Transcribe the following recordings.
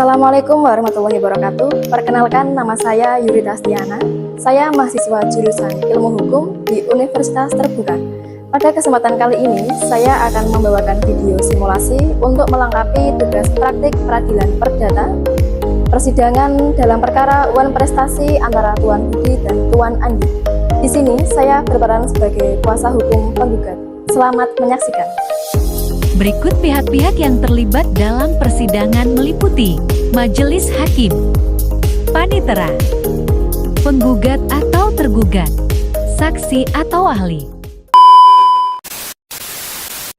Assalamualaikum warahmatullahi wabarakatuh. Perkenalkan, nama saya Yurita Astiana. Saya mahasiswa jurusan Ilmu Hukum di Universitas Terbuka. Pada kesempatan kali ini, saya akan membawakan video simulasi untuk melengkapi tugas praktik peradilan perdata persidangan dalam perkara uang prestasi antara Tuan Budi dan Tuan Andi. Di sini saya berperan sebagai kuasa hukum penggugat. Selamat menyaksikan. Berikut pihak-pihak yang terlibat dalam persidangan meliputi Majelis Hakim, Panitera, penggugat atau tergugat, saksi atau ahli.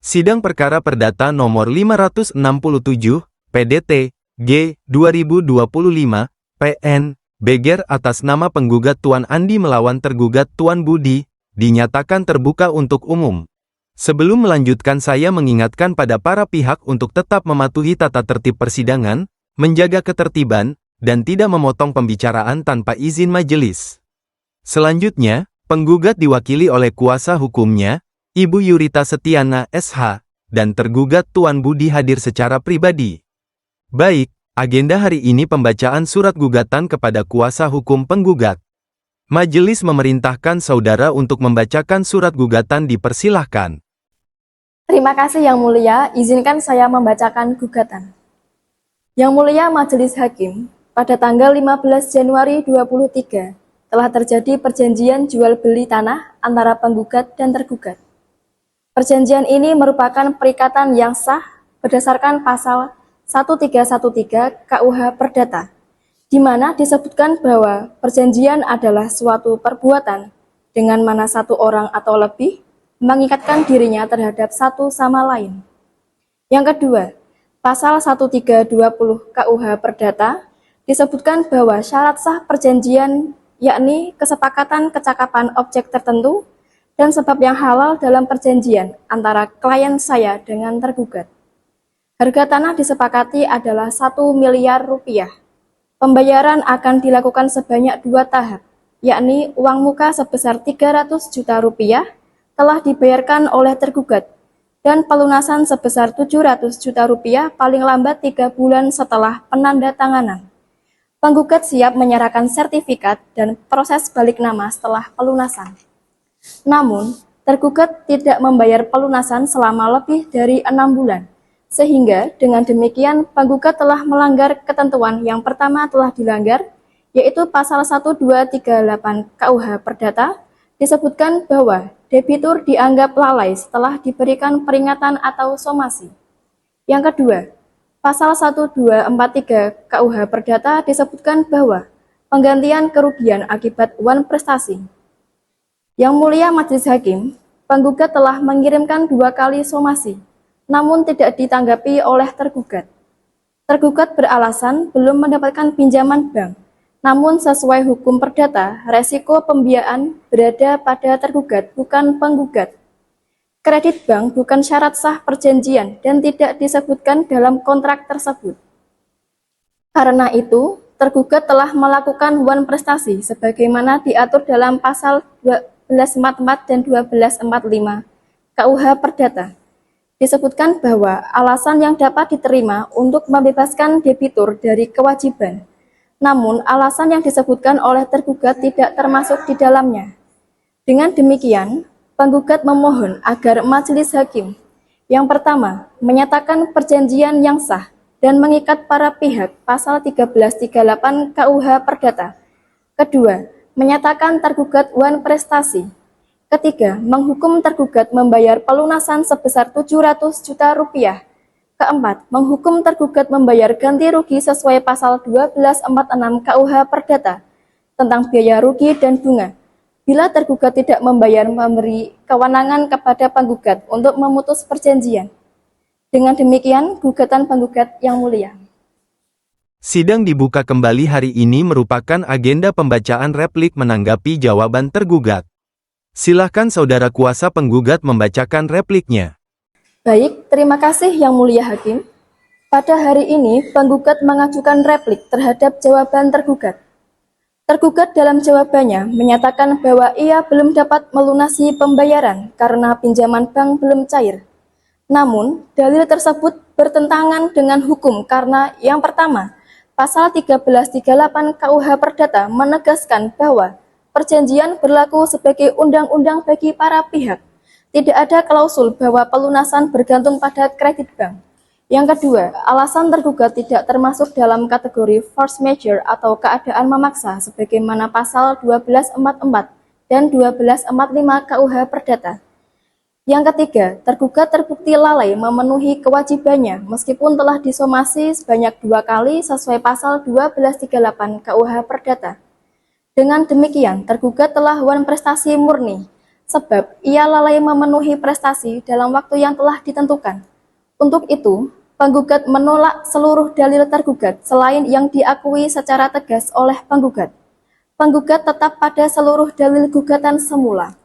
Sidang Perkara Perdata Nomor 567, PDT, G, 2025, PN, Beger atas nama penggugat Tuan Andi melawan tergugat Tuan Budi, dinyatakan terbuka untuk umum. Sebelum melanjutkan, saya mengingatkan pada para pihak untuk tetap mematuhi tata tertib persidangan, menjaga ketertiban, dan tidak memotong pembicaraan tanpa izin majelis. Selanjutnya, penggugat diwakili oleh kuasa hukumnya, Ibu Yurita Setiana, SH, dan tergugat Tuan Budi hadir secara pribadi. Baik, agenda hari ini pembacaan surat gugatan kepada kuasa hukum penggugat. Majelis memerintahkan saudara untuk membacakan surat gugatan, dipersilahkan. Terima kasih Yang Mulia, izinkan saya membacakan gugatan. Yang Mulia Majelis Hakim, pada tanggal 15 Januari 2023 telah terjadi perjanjian jual beli tanah antara penggugat dan tergugat. Perjanjian ini merupakan perikatan yang sah berdasarkan pasal 1313 KUH Perdata, di mana disebutkan bahwa perjanjian adalah suatu perbuatan dengan mana satu orang atau lebih mengikatkan dirinya terhadap satu sama lain. Yang kedua, pasal 1320 KUH Perdata disebutkan bahwa syarat sah perjanjian yakni kesepakatan kecakapan objek tertentu dan sebab yang halal dalam perjanjian antara klien saya dengan tergugat. Harga tanah disepakati adalah 1 miliar rupiah. Pembayaran akan dilakukan sebanyak 2 tahap, yakni uang muka sebesar 300 juta rupiah telah dibayarkan oleh tergugat, dan pelunasan sebesar 700 juta rupiah paling lambat 3 bulan setelah penandatanganan. Penggugat siap menyerahkan sertifikat dan proses balik nama setelah pelunasan. Namun, tergugat tidak membayar pelunasan selama lebih dari 6 bulan, sehingga dengan demikian penggugat telah melanggar ketentuan yang pertama telah dilanggar, yaitu pasal 1238 KUH Perdata, disebutkan bahwa debitur dianggap lalai setelah diberikan peringatan atau somasi. Yang kedua, pasal 1243 KUH Perdata disebutkan bahwa penggantian kerugian akibat uang prestasi. Yang Mulia Majelis Hakim, penggugat telah mengirimkan 2 kali somasi, namun tidak ditanggapi oleh tergugat. Tergugat beralasan belum mendapatkan pinjaman bank. Namun sesuai hukum perdata, resiko pembiayaan berada pada tergugat, bukan penggugat. Kredit bank bukan syarat sah perjanjian dan tidak disebutkan dalam kontrak tersebut. Karena itu, tergugat telah melakukan uang prestasi sebagaimana diatur dalam pasal 1244 dan 1245 KUH Perdata. Disebutkan bahwa alasan yang dapat diterima untuk membebaskan debitur dari kewajiban. Namun, alasan yang disebutkan oleh tergugat tidak termasuk di dalamnya. Dengan demikian, penggugat memohon agar Majelis Hakim, yang pertama, menyatakan perjanjian yang sah dan mengikat para pihak pasal 1338 KUH Perdata. Kedua, menyatakan tergugat uang prestasi. Ketiga, menghukum tergugat membayar pelunasan sebesar 700 juta rupiah. Keempat, menghukum tergugat membayar ganti rugi sesuai pasal 1246 KUH Perdata tentang biaya rugi dan bunga. Bila tergugat tidak membayar, memberi kewenangan kepada penggugat untuk memutus perjanjian. Dengan demikian, gugatan penggugat yang mulia. Sidang dibuka kembali hari ini merupakan agenda pembacaan replik menanggapi jawaban tergugat. Silakan saudara kuasa penggugat membacakan repliknya. Baik, terima kasih Yang Mulia Hakim. Pada hari ini, penggugat mengajukan replik terhadap jawaban tergugat. Tergugat dalam jawabannya menyatakan bahwa ia belum dapat melunasi pembayaran karena pinjaman bank belum cair. Namun, dalil tersebut bertentangan dengan hukum karena yang pertama, Pasal 1338 KUH Perdata menegaskan bahwa perjanjian berlaku sebagai undang-undang bagi para pihak. Tidak ada klausul bahwa pelunasan bergantung pada kredit bank. Yang kedua, alasan tergugat tidak termasuk dalam kategori force majeure atau keadaan memaksa sebagaimana pasal 1244 dan 1245 KUH Perdata. Yang ketiga, tergugat terbukti lalai memenuhi kewajibannya meskipun telah disomasi sebanyak 2 kali sesuai pasal 1238 KUH Perdata. Dengan demikian, tergugat telah wan prestasi murni, sebab ia lalai memenuhi prestasi dalam waktu yang telah ditentukan. Untuk itu, penggugat menolak seluruh dalil tergugat selain yang diakui secara tegas oleh penggugat. Penggugat tetap pada seluruh dalil gugatan semula.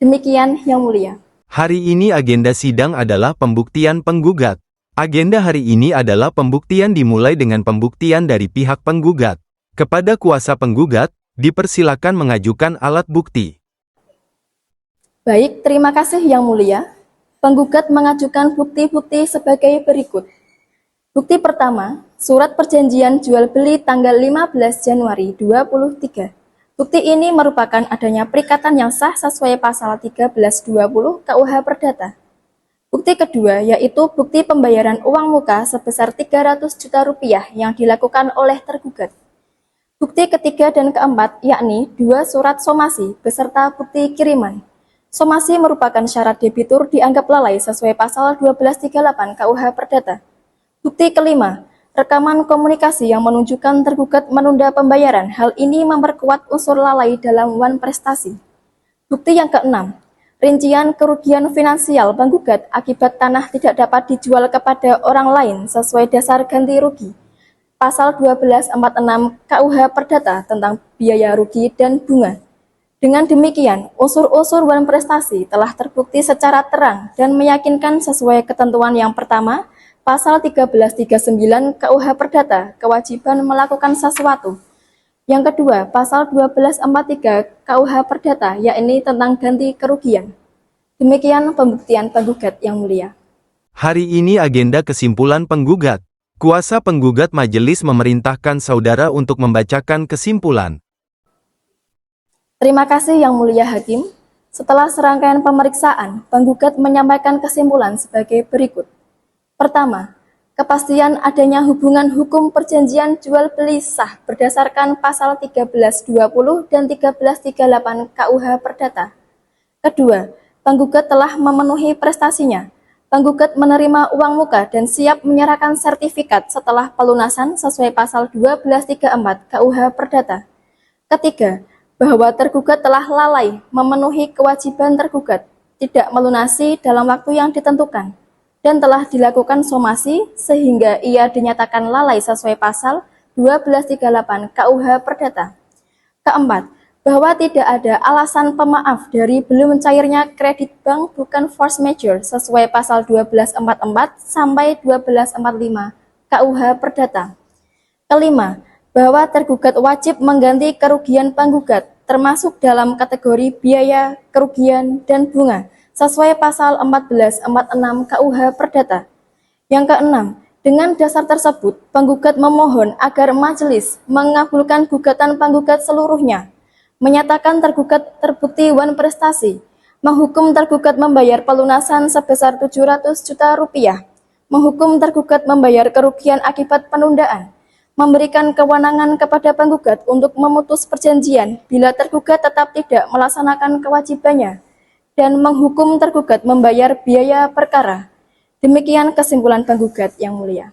Demikian, Yang Mulia. Hari ini agenda sidang adalah pembuktian penggugat. Agenda hari ini adalah pembuktian dimulai dengan pembuktian dari pihak penggugat. Kepada kuasa penggugat, dipersilakan mengajukan alat bukti. Baik, terima kasih Yang Mulia. Penggugat mengajukan bukti-bukti sebagai berikut. Bukti pertama, surat perjanjian jual beli tanggal 15 Januari 2023. Bukti ini merupakan adanya perikatan yang sah sesuai pasal 1320 KUH Perdata. Bukti kedua yaitu bukti pembayaran uang muka sebesar 300 juta rupiah yang dilakukan oleh tergugat. Bukti ketiga dan keempat yakni 2 surat somasi beserta bukti kiriman. Somasi merupakan syarat debitur dianggap lalai sesuai pasal 1238 KUH Perdata. Bukti kelima, rekaman komunikasi yang menunjukkan tergugat menunda pembayaran. Hal ini memperkuat unsur lalai dalam wan prestasi. Bukti yang keenam, rincian kerugian finansial penggugat akibat tanah tidak dapat dijual kepada orang lain sesuai dasar ganti rugi. Pasal 1246 KUH Perdata tentang biaya rugi dan bunga. Dengan demikian, unsur-unsur wan prestasi telah terbukti secara terang dan meyakinkan sesuai ketentuan yang pertama, Pasal 1339 KUH Perdata, kewajiban melakukan sesuatu. Yang kedua, Pasal 1243 KUH Perdata, yakni tentang ganti kerugian. Demikian pembuktian penggugat Yang Mulia. Hari ini agenda kesimpulan penggugat. Kuasa penggugat majelis memerintahkan saudara untuk membacakan kesimpulan. Terima kasih Yang Mulia Hakim. Setelah serangkaian pemeriksaan, penggugat menyampaikan kesimpulan sebagai berikut. Pertama, kepastian adanya hubungan hukum perjanjian jual beli sah berdasarkan pasal 1320 dan 1338 KUH Perdata. Kedua, penggugat telah memenuhi prestasinya. Penggugat menerima uang muka dan siap menyerahkan sertifikat setelah pelunasan sesuai pasal 1234 KUH Perdata. Ketiga, bahwa tergugat telah lalai memenuhi kewajiban tergugat, tidak melunasi dalam waktu yang ditentukan, dan telah dilakukan somasi sehingga ia dinyatakan lalai sesuai pasal 1238 KUH Perdata. Keempat, bahwa tidak ada alasan pemaaf dari belum mencairnya kredit bank bukan force majeure sesuai pasal 1244 sampai 1245 KUH Perdata. Kelima, bahwa tergugat wajib mengganti kerugian penggugat termasuk dalam kategori biaya, kerugian, dan bunga sesuai pasal 1446 KUH Perdata. Yang keenam, dengan dasar tersebut, penggugat memohon agar majelis mengabulkan gugatan penggugat seluruhnya, menyatakan tergugat terbukti wan prestasi, menghukum tergugat membayar pelunasan sebesar 700 juta rupiah, menghukum tergugat membayar kerugian akibat penundaan, memberikan kewenangan kepada penggugat untuk memutus perjanjian bila tergugat tetap tidak melaksanakan kewajibannya, dan menghukum tergugat membayar biaya perkara. Demikian kesimpulan penggugat Yang Mulia.